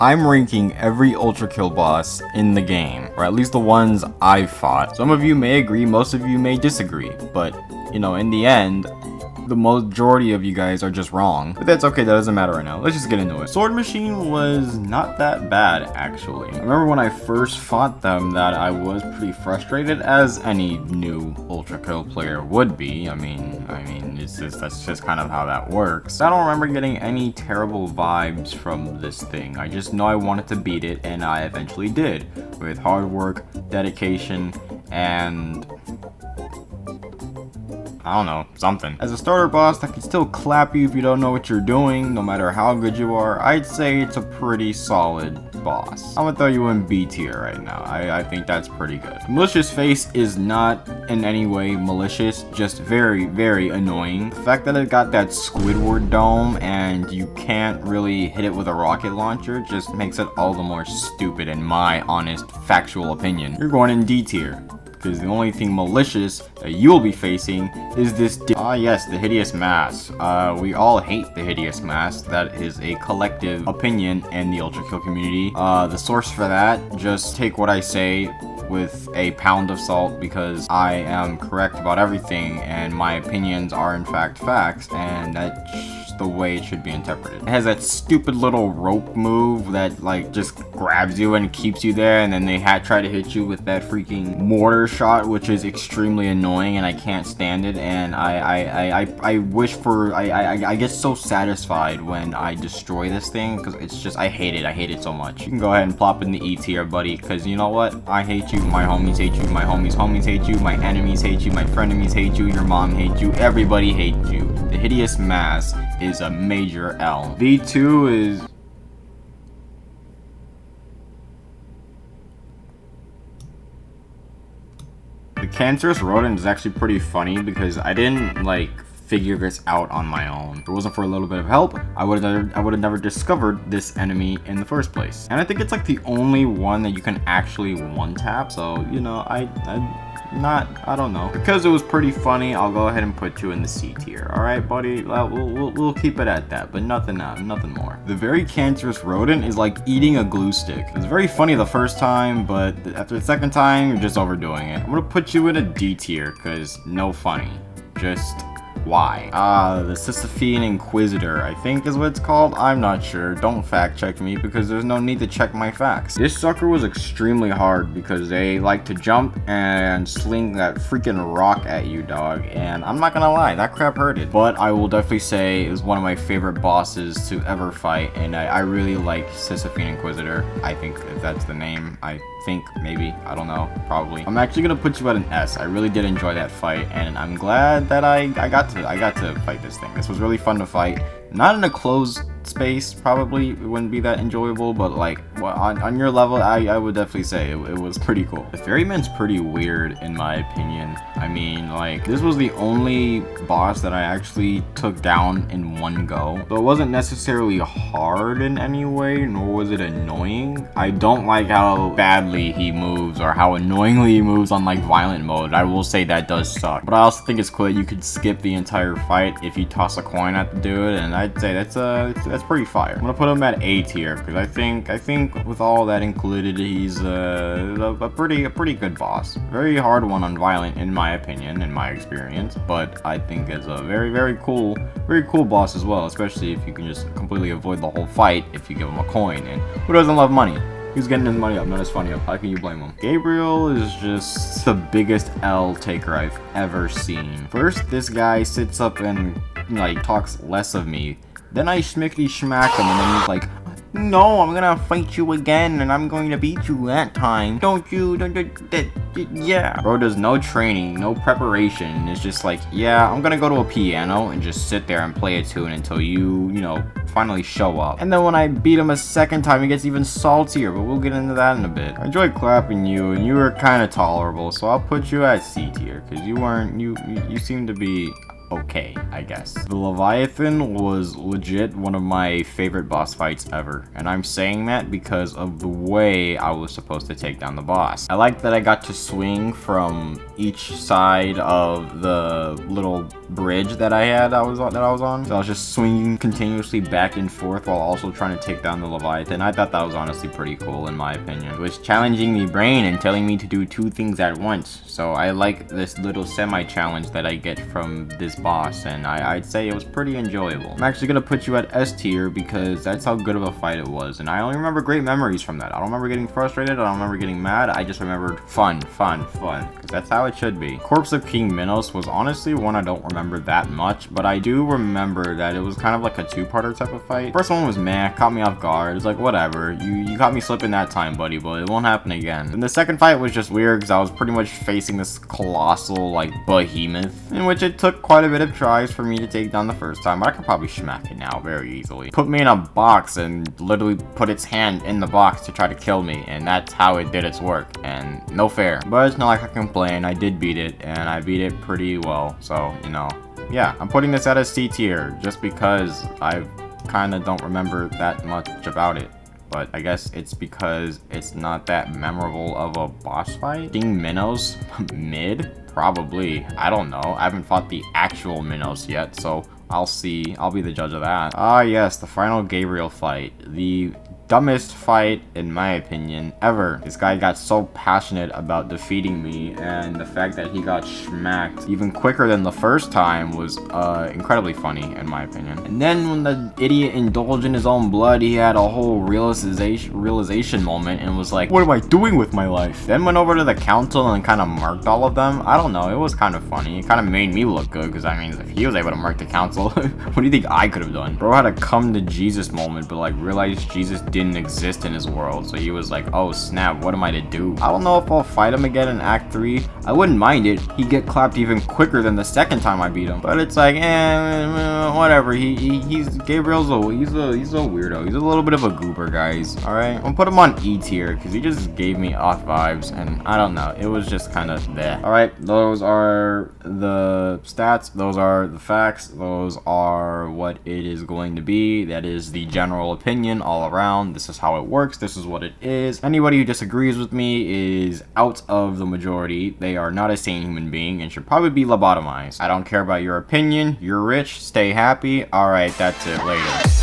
I'm ranking every Ultra Kill boss in the game, or at least the ones I've fought. Some of you may agree, most of you may disagree, but, you know, in the end, the majority of you guys are just wrong. But that's okay, that doesn't matter right now. Let's just get into it. Sword Machine was not that bad, actually. I remember when I first fought them that I was pretty frustrated, as any new Ultra Kill player would be. I mean, that's just kind of how that works. I don't remember getting any terrible vibes from this thing. I just know I wanted to beat it, and I eventually did. With hard work, dedication, and I don't know, something. As a starter boss that can still clap you if you don't know what you're doing, no matter how good you are, I'd say it's a pretty solid boss. I'm gonna throw you in B tier right now. I think that's pretty good. Malicious Face is not in any way malicious, just very, very annoying. The fact that it got that Squidward dome and you can't really hit it with a rocket launcher just makes it all the more stupid in my honest, factual opinion. You're going in D tier, because the only thing malicious that you'll be facing is this yes, the Hideous Mask. We all hate the Hideous Mask. That is a collective opinion in the Ultra Kill community. The source for that, just take what I say with a pound of salt, because I am correct about everything and my opinions are in fact facts, and that's the way it should be interpreted. It has that stupid little rope move that like just grabs you and keeps you there, and then they try to hit you with that freaking mortar shot, which is extremely annoying and I can't stand it. And I wish for I get so satisfied when I destroy this thing, because it's just I hate it so much. You can go ahead and plop in the E tier, buddy, because you know what, I hate you, my homies hate you, my homies hate you, my enemies hate you, my frenemies hate you, your mom hates you, everybody hates you. The Hideous Mask is a major L. V2 is the Cancerous Rodent is actually pretty funny, because I didn't like figure this out on my own. If it wasn't for a little bit of help, I would have never discovered this enemy in the first place. And I think it's like the only one that you can actually one tap. So, you know, I don't know. Because it was pretty funny, I'll go ahead and put you in the C tier. All right, buddy. We'll keep it at that, but nothing more. The very Cancerous Rodent is like eating a glue stick. It's very funny the first time, but after the second time, you're just overdoing it. I'm gonna put you in a D tier, because no funny. Just why? The Sisyphean Inquisitor, I think is what it's called. I'm not sure. Don't fact check me, because there's no need to check my facts. This sucker was extremely hard, because they like to jump and sling that freaking rock at you, dog. And I'm not gonna lie, that crap hurted. But I will definitely say is one of my favorite bosses to ever fight, and I really like Sisyphean Inquisitor. I think if that's the name. I think, maybe, I don't know, probably. I'm actually gonna put you at an S. I really did enjoy that fight, and I'm glad that I got to fight this thing. This was really fun to fight. Not in a closed space, probably it wouldn't be that enjoyable, but like on your level, I would definitely say it was pretty cool. The Ferryman's pretty weird in my opinion. I mean, like, this was the only boss that I actually took down in one go, so it wasn't necessarily hard in any way, nor was it annoying. I don't like how badly he moves, or how annoyingly he moves on like violent mode. I will say that does suck, but I also think it's cool that you could skip the entire fight if you toss a coin at the dude, and I'd say that's pretty fire. I'm gonna put him at A tier, because I think with all that included, he's a pretty good boss. Very hard one on violent in my opinion, in my experience, but I think it's a very cool boss as well, especially if you can just completely avoid the whole fight if you give him a coin. And who doesn't love money? He's getting his money up, not his funny up. How can you blame him? Gabriel is just the biggest L taker I've ever seen. First, this guy sits up and like talks less of me. Then I schmickety schmack him, and then he's like, no, I'm gonna fight you again, and I'm going to beat you that time. Yeah. Bro does no training, no preparation. It's just like, yeah, I'm gonna go to a piano and just sit there and play a tune until you know, finally show up. And then when I beat him a second time, he gets even saltier, but we'll get into that in a bit. I enjoyed clapping you, and you were kind of tolerable, so I'll put you at C tier, because you seem to be okay, I guess. The Leviathan was legit one of my favorite boss fights ever, and I'm saying that because of the way I was supposed to take down the boss. I like that I got to swing from each side of the little bridge that I was on. So I was just swinging continuously back and forth while also trying to take down the Leviathan. I thought that was honestly pretty cool in my opinion. It was challenging the brain and telling me to do two things at once. So I like this little semi-challenge that I get from this boss, and I'd say it was pretty enjoyable. I'm actually gonna put you at S tier because that's how good of a fight it was, and I only remember great memories from that. I don't remember getting frustrated, I don't remember getting mad, I just remembered fun, because that's how it should be. Corpse of King Minos was honestly one I don't remember that much, but I do remember that it was kind of like a two-parter type of fight. First one was meh, caught me off guard. It was like, whatever, you caught me slipping that time, buddy, but it won't happen again. And the second fight was just weird because I was pretty much facing this colossal, like, behemoth, in which it took quite a bit of tries for me to take down the first time, but I could probably smack it now very easily. Put me in a box and literally put its hand in the box to try to kill me, and that's how it did its work, and no fair. But it's not like I complain, I did beat it, and I beat it pretty well, so, you know. Yeah, I'm putting this at a C tier, just because I kinda don't remember that much about it. But I guess it's because it's not that memorable of a boss fight. King Minos, mid? Probably. I don't know. I haven't fought the actual Minos yet, so I'll see. I'll be the judge of that. Ah, yes, the final Gabriel fight. The dumbest fight, in my opinion, ever. This guy got so passionate about defeating me, and the fact that he got smacked even quicker than the first time was incredibly funny, in my opinion. And then when the idiot indulged in his own blood, he had a whole realization moment and was like, what am I doing with my life? Then went over to the council and kind of marked all of them. I don't know, it was kind of funny. It kind of made me look good, because I mean, if he was able to mark the council, what do you think I could have done? Bro had a come to Jesus moment, but like realized Jesus didn't exist in his world, so he was like, oh snap, what am I to do? I don't know if I'll fight him again in Act 3. I wouldn't mind it. He'd get clapped even quicker than the second time I beat him, but it's like, whatever. He's Gabriel's he's a weirdo. He's a little bit of a goober, guys. All right, I'll put him on E tier because he just gave me off vibes, and I don't know, it was just kind of there. All right, those are the stats, those are the facts, those are what it is going to be. That is the general opinion all around. This is how it works. This is what it is. Anybody who disagrees with me is out of the majority. They are not a sane human being and should probably be lobotomized. I don't care about your opinion. You're rich. Stay happy. All right, that's it. Later.